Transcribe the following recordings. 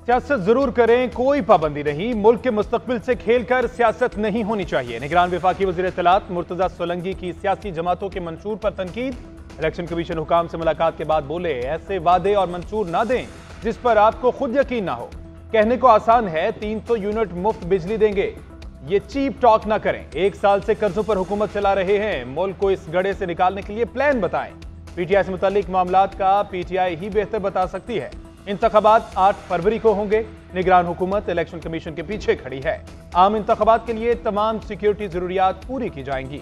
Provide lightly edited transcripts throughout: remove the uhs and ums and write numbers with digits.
सियासत जरूर करें, कोई पाबंदी नहीं। मुल्क के मुस्तकबिल से खेल कर सियासत नहीं होनी चाहिए। निगरान वफाकी वज़ीर इत्तलात मुर्तज़ा सोलंकी की सियासी जमातों के मंशूर पर तनकीद। इलेक्शन कमीशन हुकाम से मुलाकात के बाद बोले, ऐसे वादे और मंशूर ना दें जिस पर आपको खुद यकीन ना हो। कहने को आसान है 300 यूनिट मुफ्त बिजली देंगे, ये चीप टॉक ना करें। 1 साल से कर्जों पर हुकूमत चला रहे हैं, मुल्क को इस गड़े से निकालने के लिए प्लान बताएं। पीटीआई से मुतालिक मामलात का पीटीआई ही बेहतर बता सकती है। इंतखाबात 8 फरवरी को होंगे। निगरान हुकूमत इलेक्शन कमीशन के पीछे खड़ी है। आम इंतखाबात के लिए तमाम सिक्योरिटी जरूरियात पूरी की जाएंगी।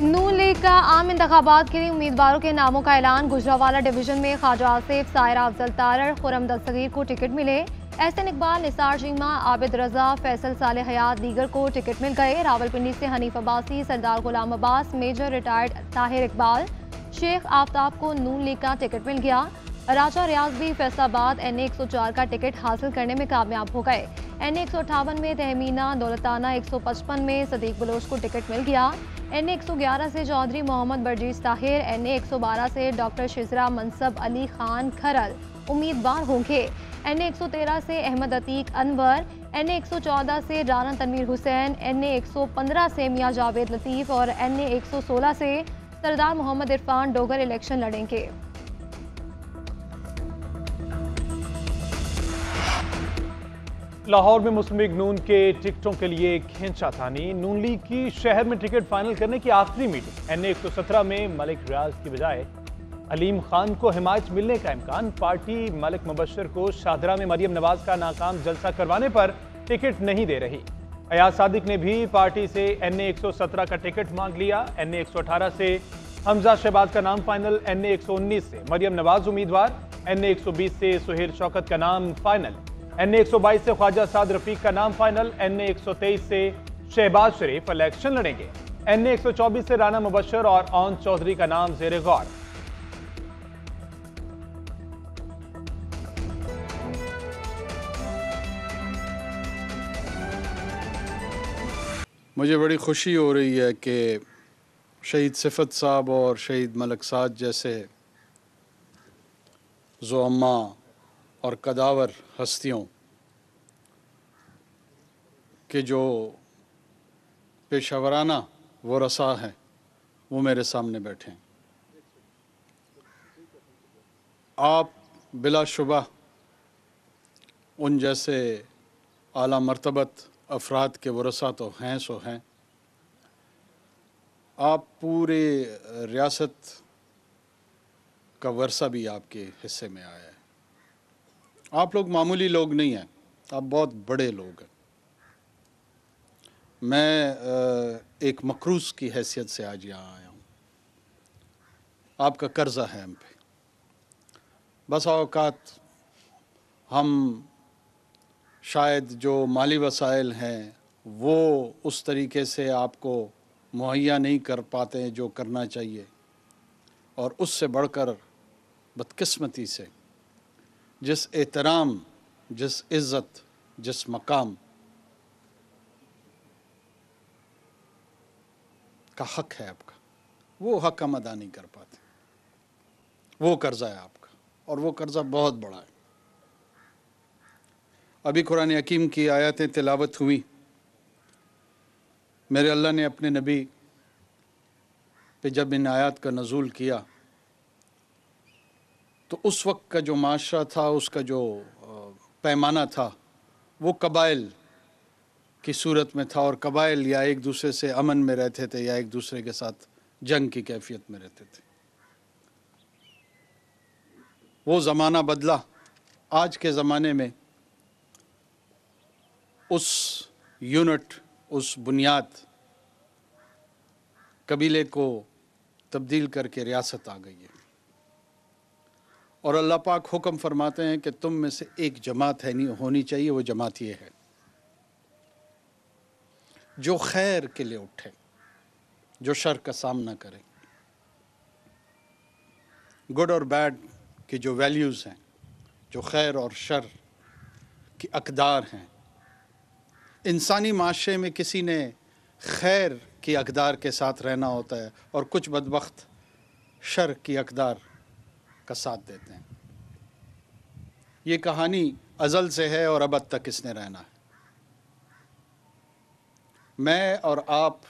नून लीग का आम इंतखाबात के लिए उम्मीदवारों के नामों का ऐलान। गुजरावाला डिवीजन में ख्वाजा आसिफ, सायरा अफजल तारड़, खुरम दस्तगीर को टिकट मिले। एहसन इकबाल, निसार चीमा, आबिद रजा, फैसल साले हयात दीगर को टिकट मिल गए। रावलपिंडी से हनीफ अब्बासी, सरदार गुलाम अब्बास, मेजर रिटायर्ड ताहिर इकबाल, शेख आफ्ताब को नून लीग का टिकट मिल गया। राजा रियाज भी फैसलाबाद NA 104 का टिकट हासिल करने में कामयाब हो गए। NA 158 में तहमीना दौलताना, 155 में सदीक बलोच को टिकट मिल गया। NA 111 से चौधरी मोहम्मद बरजीज ताहिर, NA 112 से डॉक्टर शिजरा मनसब अली खान खरल उम्मीदवार होंगे। NA 113 से अहमद अतीक अनवर, NA 114 से राना तनवीर हुसैन, NA 115 से मियां जावेद लतीफ़ और NA 116 से सरदार मोहम्मद इरफान डोगर इलेक्शन लड़ेंगे। लाहौर में मुस्लिम लीग नून के टिकटों के लिए खींचातानी। नून लीग की शहर में टिकट फाइनल करने की आखिरी मीटिंग। NA 117 में मलिक रियाज की बजाय अलीम खान को हिमायत मिलने का इम्कान। पार्टी मलिक मुबशर को शाहदरा में मरियम नवाज का नाकाम जलसा करवाने पर टिकट नहीं दे रही। अयाज सादिक ने भी पार्टी से NA 117 का टिकट मांग लिया। NA 118 से हमजा शहबाज का नाम फाइनल। NA 119 से मरियम नवाज उम्मीदवार। NA 120 से सुहेल शौकत का नाम फाइनल। NA 122 से ख्वाजा साद रफीक का नाम फाइनल। NA 123 से शहबाज शरीफ इलेक्शन लड़ेंगे। NA 124 से राना मुबशर और ओन चौधरी का नाम जेर गौर। मुझे बड़ी खुशी हो रही है कि शहीद सिफत साहब और शहीद मलिक साद जैसे ज़ुअम्मा और कदावर हस्तियों के जो पेशावराना वरसा हैं वो मेरे सामने बैठे हैं। आप बिलाशुबा उन जैसे आला मर्तबत अफराद के वरसा तो हैं सो हैं। आप पूरे रियासत का वर्सा भी आपके हिस्से में आया है। आप लोग मामूली लोग नहीं हैं, आप बहुत बड़े लोग हैं। मैं एक मकरूज़ की हैसियत से आज यहाँ आया हूँ। आपका कर्जा है हम पे। बस औकात हम शायद जो माली वसाइल हैं वो उस तरीके से आपको मुहैया नहीं कर पाते जो करना चाहिए, और उससे बढ़कर बदकिस्मती से जिस एहतराम, जिस इज़्ज़त, जिस मकाम का हक है आपका, वो हक हम अदा नहीं कर पाते। वो कर्ज़ा है आपका, और वो कर्ज़ा बहुत बड़ा है। अभी कुरान हकीम की आयतें तिलावत हुई। मेरे अल्लाह ने अपने नबी पे जब इन आयत का नज़ूल किया तो उस वक्त का जो माशरा था, उसका जो पैमाना था, वो कबाइल की सूरत में था। और कबाइल या एक दूसरे से अमन में रहते थे या एक दूसरे के साथ जंग की कैफियत में रहते थे। वो ज़माना बदला। आज के ज़माने में उस यूनिट, उस बुनियाद कबीले को तब्दील करके रियासत आ गई है। और अल्लाह पाक हुक्म फरमाते हैं कि तुम में से एक जमात है नहीं होनी चाहिए। वो जमात ये है जो खैर के लिए उठे, जो शर का सामना करे। गुड और बैड की जो वैल्यूज़ हैं, जो खैर और शर की अक़दार हैं, इंसानी माशरे में किसी ने खैर की अक़दार के साथ रहना होता है और कुछ बदबख्त शर की अक़दार का साथ देते हैं। ये कहानी अज़ल से है और अबद तक इसने रहना है। मैं और आप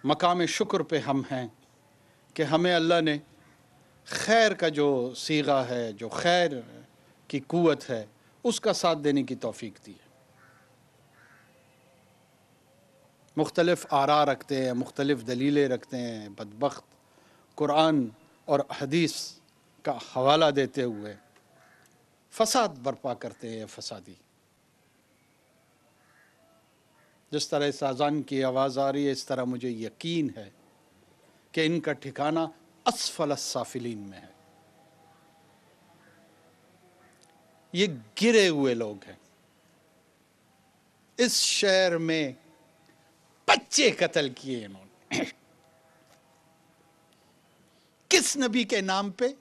मकाम शुक्र पे हम हैं कि हमें अल्लाह ने खैर का जो सीगा है, जो खैर की कुव्वत है, उसका साथ देने की तौफीक दी है। मुख्तलिफ आरा रखते हैं, मुख्तलिफ दलीलें रखते हैं, बदबख्त कुरान और हदीस का हवाला देते हुए फसाद बर्पा करते हैं, फसादी। जिस तरह इस अज़ान की आवाज़ आ रही है, इस तरह मुझे यकीन है कि इनका ठिकाना अस्फल अस्साफिलीन में है। ये गिरे हुए लोग हैं। इस शहर में बच्चे कत्ल किए इन्होंने किस नबी के नाम पे?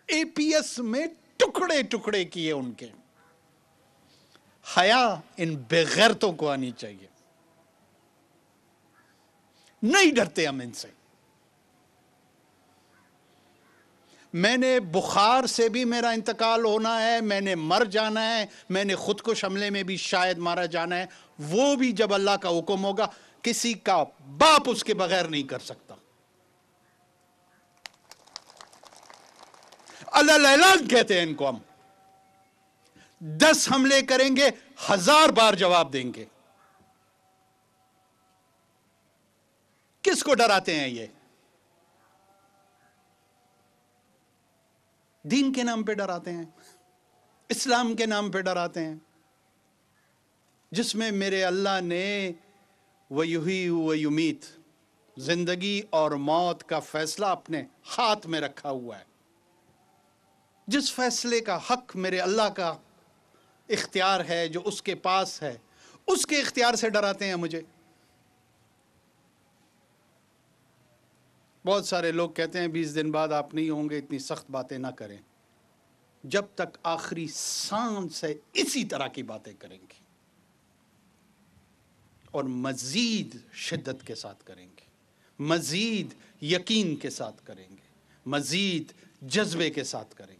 एपीएस में टुकड़े टुकड़े किए उनके। हया इन बेगैरतों को आनी चाहिए। नहीं डरते हम इनसे। मैंने बुखार से भी मेरा इंतकाल होना है, मैंने मर जाना है, मैंने खुदकुश हमले में भी शायद मारा जाना है। वो भी जब अल्लाह का हुक्म होगा, किसी का बाप उसके बगैर नहीं कर सकता। अल्लाह ऐलान कहते हैं इनको। हम 10 हमले करेंगे, 1000 बार जवाब देंगे। किसको डराते हैं ये? दीन के नाम पे डराते हैं, इस्लाम के नाम पे डराते हैं, जिसमें मेरे अल्लाह ने वयुही वयुमीत, जिंदगी और मौत का फैसला अपने हाथ में रखा हुआ है। जिस फैसले का हक मेरे अल्लाह का इख्तियार है, जो उसके पास है, उसके इख्तियार से डराते हैं मुझे। बहुत सारे लोग कहते हैं 20 दिन बाद आप नहीं होंगे, इतनी सख्त बातें ना करें। जब तक आखिरी सांस है इसी तरह की बातें करेंगे और मजीद शिद्दत के साथ करेंगे, मजीद यकीन के साथ करेंगे, मजीद जज्बे के साथ करेंगे।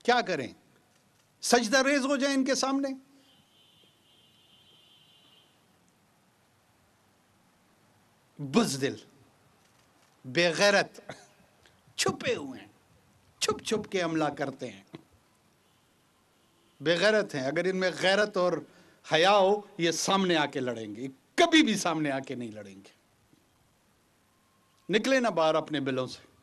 क्या करें? सजदा रेज हो जाए इनके सामने? बुज़दिल, बेगैरत, छुपे हुए हैं, छुप छुप के हमला करते हैं, बेगैरत हैं। अगर इनमें गैरत और हया हो, ये सामने आके लड़ेंगे। कभी भी सामने आके नहीं लड़ेंगे। निकले ना बाहर अपने बिलों से।